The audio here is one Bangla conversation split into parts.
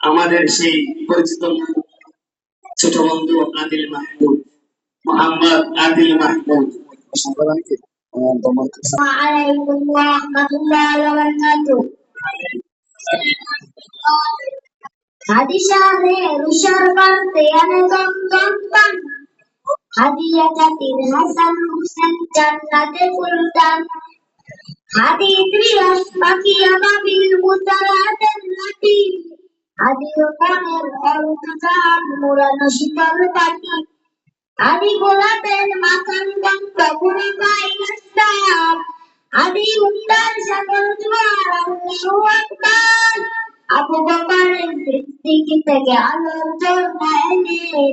আমাদের সেই পরিচিত ছোট বন্ধু আদিল মাহমুদ, মোহাম্মদ আদিল মাহমুদ। ওয়ালাইকুম রাহমাতুল্লাহি ওয়া বারাকাতুহু। হাদি শাহের শরবতে আনন্দম দম হাদিয়া জাতির হাসান হুসেন জান্নাতে ফুলদান হাদি ইদ্রিস পাকিয়া বাবিল মুতারাদের লাঠি হাদি মনের অন্তজান মুরানো শীতল পাটি হাদি গোলাপের মাথান গন্ধ পুরো পাইলাস্তার হাদি উত্তার সাগর জোয়ার আল্লাহু আকবার আবু বকরের সিদ্দিক থেকে আলোর ঝর্ণা এনে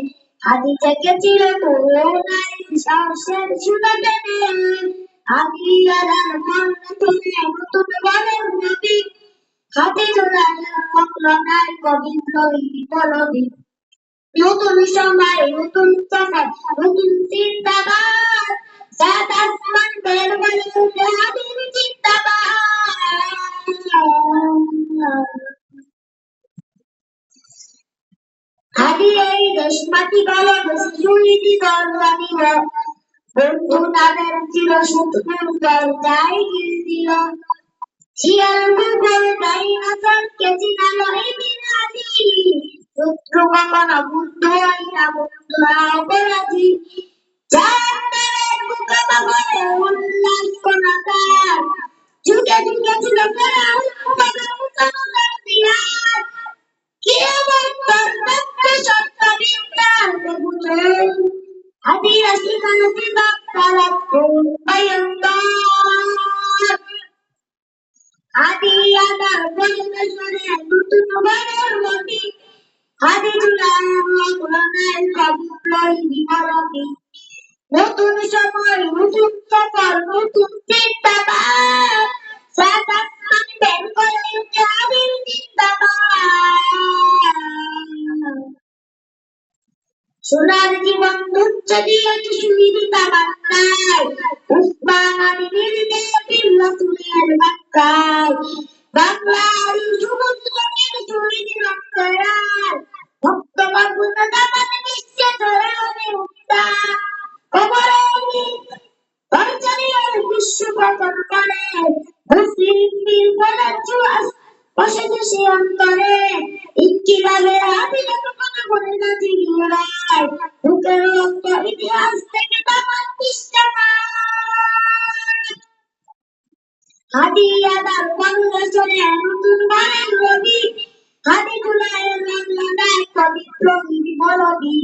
হাদি থেকে চির করুণার সাহসের সুরা টেনে হাদি আলার মন তুলে নতুন বলেন নবী হাদি জোড়ার মকলনার কবিত্রই বিপ্লবী নতুন সময় নতুন সফর নতুন চিন্তাধার সাত আসমান বের বলে উঠে হাদির জিন্দাবাদ হাদি এই দেশ মাটি গলা সুইদি দল জানিব বন্ধু তাদের চির শত্রুর দল যাই গিল দিল শিয়াল মুঘল ডাইনোসরকে চিনালো এই বিরাজি শত্রু কখনো বুদ্ধ হয় না বন্ধুরা অপরাধী জাহান্নামের মুখোমুখি উল্লাস কোন তার যুগে যুগে ছিল ফেরাউন মুসার দিয়ার কিয়ামত পর্যন্ত সত্য বিপ্লব বুঝে হাদির শিখানো বিভাগ তারা কোন পয়গম্বর হাদি আদার পরিবেশনে নতুন বনের মতি হাদি জুলাই মকলনের কবিত্রই বিপ্লবী নতুন সময় নতুন সফর নতুন চিন্তাবাদ সাত আসমান বের করে উঠে হাদির জিন্দাবাদ সোনার জীবন দুচ্ছ দিয়েছে সুবিধা বান্দায় উসমান আলী নির্দেশ দিল তুলের বাক্কায় বাংলার সমুদ্রের সুবিধি রক্তরার ভক্ত বাবুল দামান বিশ্বে ধরে উঠতা কবরের পরিচয়ের বিশ্ব প্রকট করে মুসলিম বীর বলার চুয়াস বসে দেশে অন্তরে ইনকিলাবের আদিলে কখনো বলে না জিগিরায় বুকের রক্ত ইতিহাস থেকে দামান দৃশ্যমান হাদি আদার পরিবেশনে নতুন বনের রবি হাদি জুলাইয়ের বাংলাদেশ বিপ্লবী বিপ্লবী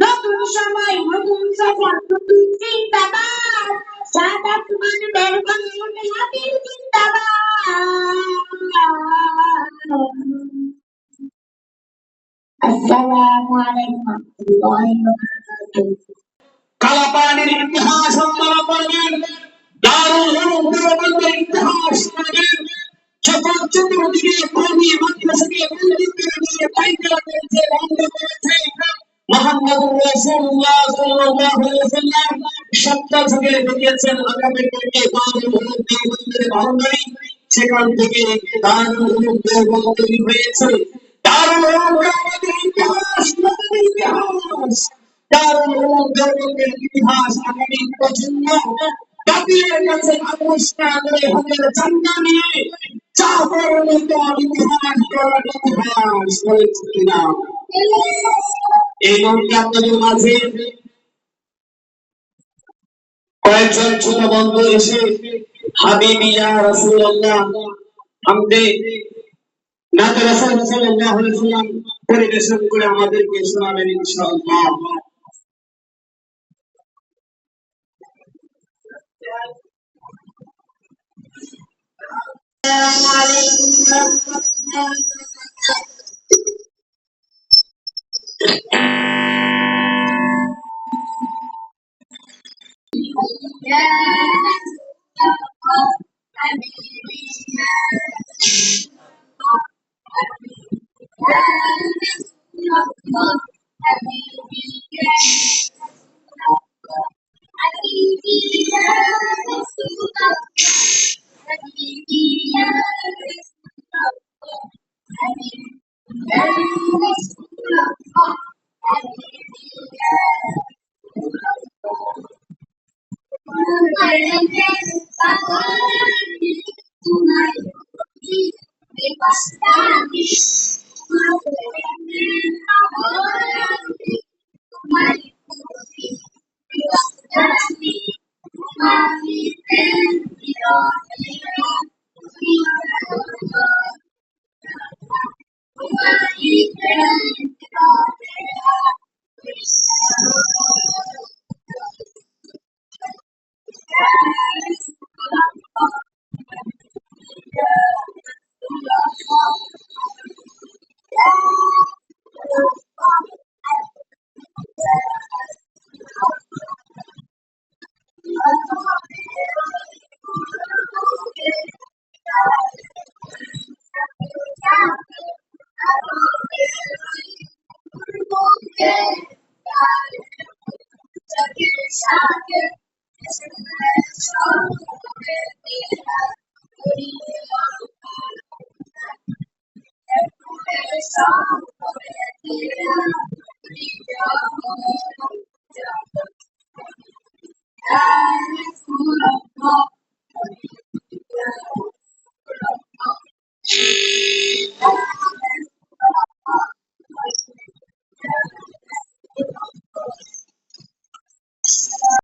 নতুন সময় নতুন সফর নতুন চিন্তাবাদ সাত আসমান বের করে উঠে হাদির জিন্দাবাদ আসসালামু আলাইকুম ওয়া রাহমাতুল্লাহি ওয়া বারাকাতুহু কালাপানির ইতিহাস আপনারা পড়বেন দারুল উলুম দেওবন্দের ইতিহাস পড়বেন যখন চতুর্দিকে কওমি মাদ্রাসাকে বন্ধুত্বের দিয়ে পাইকারা করেছে বন্ধ করেছে মুহাম্মদুর রাসূলুল্লাহ সাল্লাল্লাহু আলাইহি ওয়াসাল্লাম সত্য যুগে দেখিয়েছেন আগামী দিনে দারুল উলুম দেওবন্দের বাউন্ডারি সেখান থেকে দারুল উলুম দেওবন্দ তৈরি হয়েছে দারুল উলুম দেওবন্দের ইতিহাস নতুন ইতিহাস দারুল উলুম দেওবন্দের ইতিহাস আগামী প্রজন্ম বাতিলের কাছে আবিষ্কার করে হাতের চান্দা নিয়ে চাপের মতো ইতিহাস করার ইতিহাস বলেছে কিনা এই মন্ত্রে আপনাদের মাঝে কয়েকজন ছোট বন্ধু এসে হাবিবিয়া রাসূলুল্লাহ হামদে নাতে রাসূল সাল্লাল্লাহু আলাইহি ওয়াসাল্লাম পরিবেশন করে আমাদেরকে শোনাবেন ইনশাআল্লাহ السلام عليكم ورحمة الله